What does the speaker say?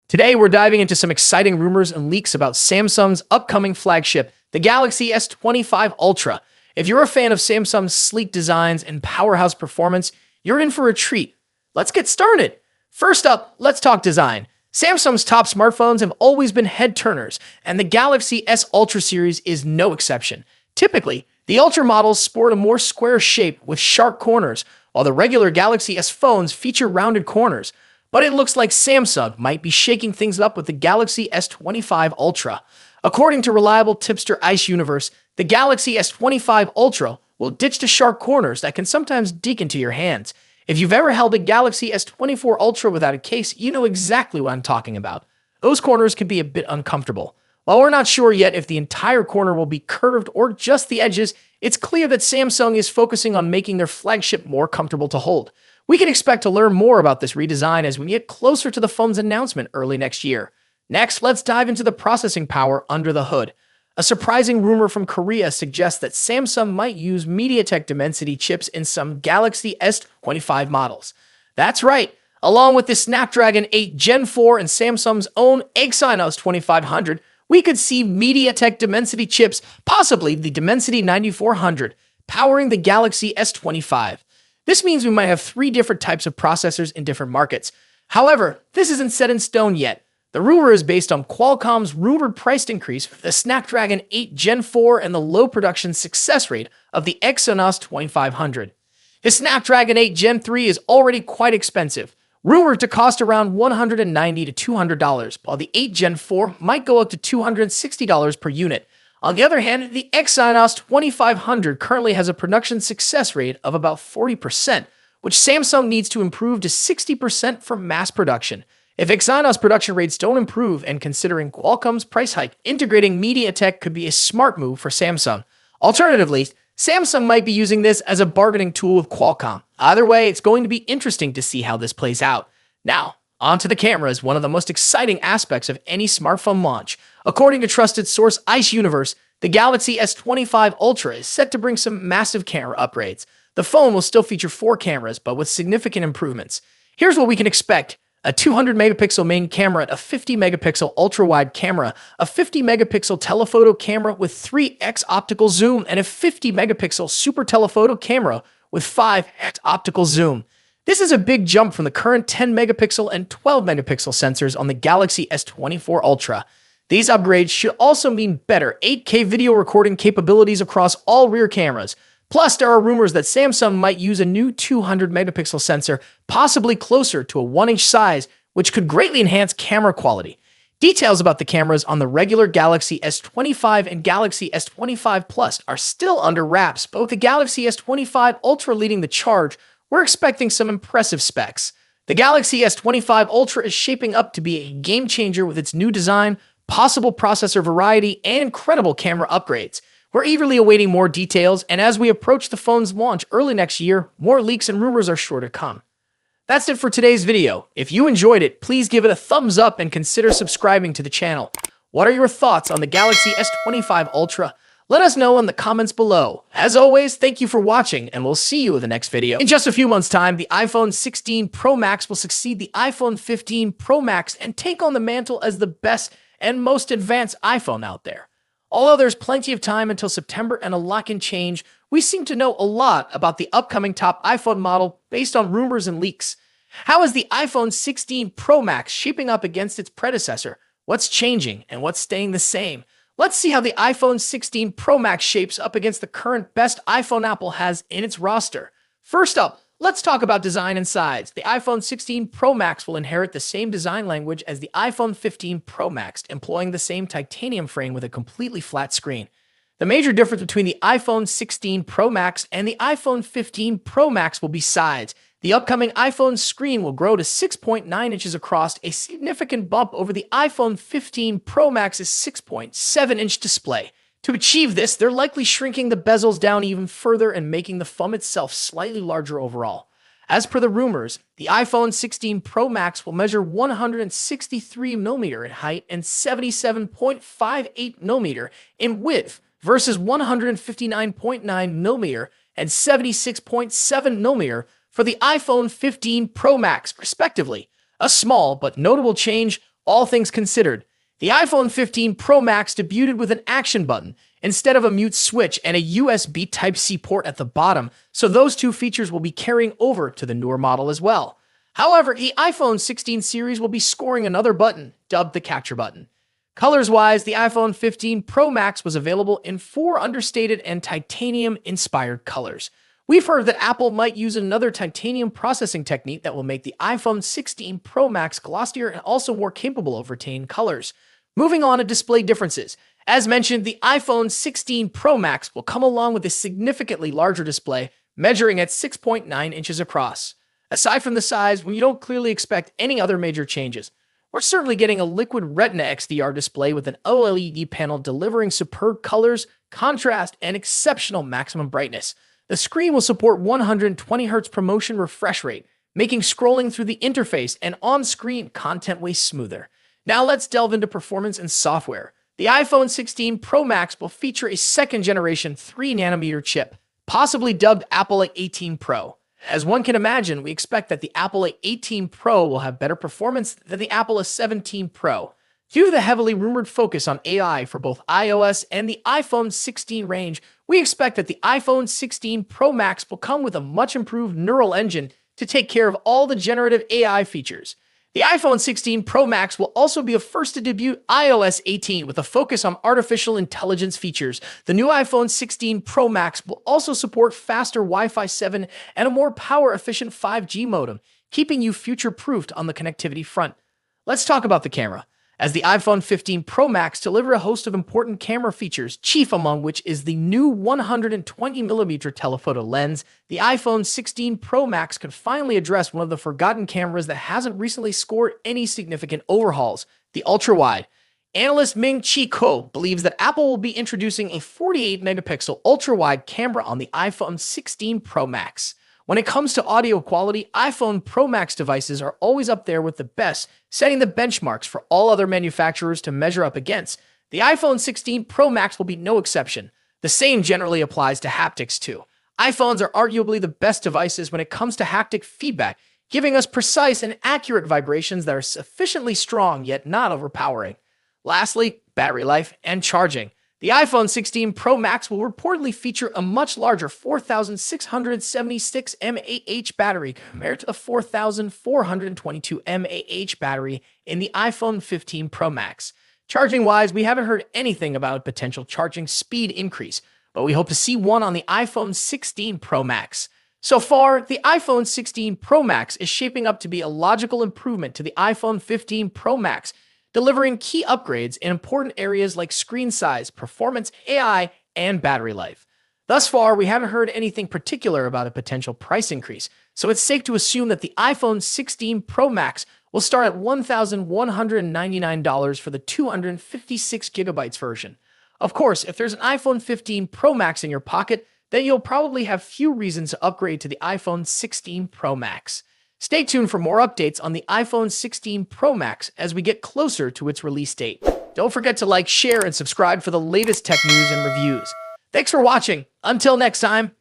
Today, we're diving into some exciting rumors and leaks about Samsung's upcoming flagship, the Galaxy S25 Ultra. If you're a fan of Samsung's sleek designs and powerhouse performance, you're in for a treat. Let's get started. First up, let's talk design. Samsung's top smartphones have always been head-turners, and the Galaxy S Ultra series is no exception. Typically, the Ultra models sport a more square shape with sharp corners, while the regular Galaxy S phones feature rounded corners. But it looks like Samsung might be shaking things up with the Galaxy S25 Ultra. According to reliable tipster Ice Universe, the Galaxy S25 Ultra will ditch the sharp corners that can sometimes dig into your hands. If you've ever held a Galaxy S24 Ultra without a case, you know exactly what I'm talking about. Those corners can be a bit uncomfortable. While we're not sure yet if the entire corner will be curved or just the edges, it's clear that Samsung is focusing on making their flagship more comfortable to hold. We can expect to learn more about this redesign as we get closer to the phone's announcement early next year. Next, let's dive into the processing power under the hood. A surprising rumor from Korea suggests that Samsung might use MediaTek Dimensity chips in some Galaxy S25 models. That's right, along with the Snapdragon 8 Gen 4 and Samsung's own Exynos 2500, we could see MediaTek Dimensity chips, possibly the Dimensity 9400, powering the Galaxy S25. This means we might have three different types of processors in different markets. However, this isn't set in stone yet. The rumor is based on Qualcomm's rumored price increase for the Snapdragon 8 Gen 4 and the low production success rate of the Exynos 2500. The Snapdragon 8 Gen 3 is already quite expensive, rumored to cost around $190 to $200, while the 8 Gen 4 might go up to $260 per unit. On the other hand, the Exynos 2500 currently has a production success rate of about 40%, which Samsung needs to improve to 60% for mass production. If Exynos production rates don't improve, and considering Qualcomm's price hike, integrating MediaTek could be a smart move for Samsung. Alternatively, Samsung might be using this as a bargaining tool with Qualcomm. Either way, it's going to be interesting to see how this plays out. Now, onto the cameras, one of the most exciting aspects of any smartphone launch. According to trusted source Ice Universe, the Galaxy S25 Ultra is set to bring some massive camera upgrades. The phone will still feature 4 cameras, but with significant improvements. Here's what we can expect. A 200-megapixel main camera, a 50-megapixel ultra-wide camera, a 50-megapixel telephoto camera with 3x optical zoom, and a 50-megapixel super telephoto camera with 5x optical zoom. This is a big jump from the current 10-megapixel and 12-megapixel sensors on the Galaxy S24 Ultra. These upgrades should also mean better 8K video recording capabilities across all rear cameras. Plus, there are rumors that Samsung might use a new 200-megapixel sensor, possibly closer to a 1-inch size, which could greatly enhance camera quality. Details about the cameras on the regular Galaxy S25 and Galaxy S25 Plus are still under wraps, but with the Galaxy S25 Ultra leading the charge, we're expecting some impressive specs. The Galaxy S25 Ultra is shaping up to be a game-changer with its new design, possible processor variety, and incredible camera upgrades. We're eagerly awaiting more details, and as we approach the phone's launch early next year, more leaks and rumors are sure to come. That's it for today's video. If you enjoyed it, please give it a thumbs up and consider subscribing to the channel. What are your thoughts on the Galaxy S25 Ultra? Let us know in the comments below. As always, thank you for watching, and we'll see you in the next video. In just a few months' time, the iPhone 16 Pro Max will succeed the iPhone 15 Pro Max and take on the mantle as the best and most advanced iPhone out there. Although there's plenty of time until September and a lot can change, we seem to know a lot about the upcoming top iPhone model based on rumors and leaks. How is the iPhone 16 Pro Max shaping up against its predecessor? What's changing and what's staying the same? Let's see how the iPhone 16 Pro Max shapes up against the current best iPhone Apple has in its roster. First up, let's talk about design and size. The iPhone 16 Pro Max will inherit the same design language as the iPhone 15 Pro Max, employing the same titanium frame with a completely flat screen. The major difference between the iPhone 16 Pro Max and the iPhone 15 Pro Max will be size. The upcoming iPhone screen will grow to 6.9 inches across, a significant bump over the iPhone 15 Pro Max's 6.7-inch display. To achieve this, they're likely shrinking the bezels down even further and making the phone itself slightly larger overall. As per the rumors, the iPhone 16 Pro Max will measure 163mm in height and 77.58mm in width versus 159.9mm and 76.7mm for the iPhone 15 Pro Max, respectively. A small but notable change, All things considered, the iPhone 15 Pro Max debuted with an action button instead of a mute switch and a USB Type-C port at the bottom, so those two features will be carrying over to the newer model as well. However, the iPhone 16 series will be scoring another button, dubbed the Capture button. Colors-wise, the iPhone 15 Pro Max was available in 4 understated and titanium-inspired colors. We've heard that Apple might use another titanium processing technique that will make the iPhone 16 Pro Max glossier and also more capable of retaining colors. Moving on to display differences. As mentioned, the iPhone 16 Pro Max will come along with a significantly larger display, measuring at 6.9 inches across. Aside from the size, when you don't clearly expect any other major changes, we're certainly getting a liquid Retina XDR display with an OLED panel delivering superb colors, contrast, and exceptional maximum brightness. The screen will support 120Hz ProMotion refresh rate, making scrolling through the interface and on-screen content way smoother. Now let's delve into performance and software. The iPhone 16 Pro Max will feature a second-generation 3nm chip, possibly dubbed Apple A18 Pro. As one can imagine, we expect that the Apple A18 Pro will have better performance than the Apple A17 Pro. Due to the heavily rumored focus on AI for both iOS and the iPhone 16 range, we expect that the iPhone 16 Pro Max will come with a much improved neural engine to take care of all the generative AI features. The iPhone 16 Pro Max will also be a first to debut iOS 18 with a focus on artificial intelligence features. The new iPhone 16 Pro Max will also support faster Wi-Fi 7 and a more power-efficient 5G modem, keeping you future-proofed on the connectivity front. Let's talk about the camera. As the iPhone 15 Pro Max delivers a host of important camera features, chief among which is the new 120mm telephoto lens, the iPhone 16 Pro Max could finally address one of the forgotten cameras that hasn't recently scored any significant overhauls, the ultra-wide. Analyst Ming-Chi Kuo believes that Apple will be introducing a 48-megapixel ultra-wide camera on the iPhone 16 Pro Max. When it comes to audio quality, iPhone Pro Max devices are always up there with the best, setting the benchmarks for all other manufacturers to measure up against. The iPhone 16 Pro Max will be no exception. The same generally applies to haptics too. iPhones are arguably the best devices when it comes to haptic feedback, giving us precise and accurate vibrations that are sufficiently strong yet not overpowering. Lastly, battery life and charging. The iPhone 16 Pro Max will reportedly feature a much larger 4,676 mAh battery compared to the 4,422 mAh battery in the iPhone 15 Pro Max. Charging-wise, we haven't heard anything about a potential charging speed increase, but we hope to see one on the iPhone 16 Pro Max. So far, the iPhone 16 Pro Max is shaping up to be a logical improvement to the iPhone 15 Pro Max, delivering key upgrades in important areas like screen size, performance, AI, and battery life. Thus far, we haven't heard anything particular about a potential price increase, so it's safe to assume that the iPhone 16 Pro Max will start at $1,199 for the 256GB version. Of course, if there's an iPhone 15 Pro Max in your pocket, then you'll probably have few reasons to upgrade to the iPhone 16 Pro Max. Stay tuned for more updates on the iPhone 16 Pro Max as we get closer to its release date. Don't forget to like, share, and subscribe for the latest tech news and reviews. Thanks for watching. Until next time.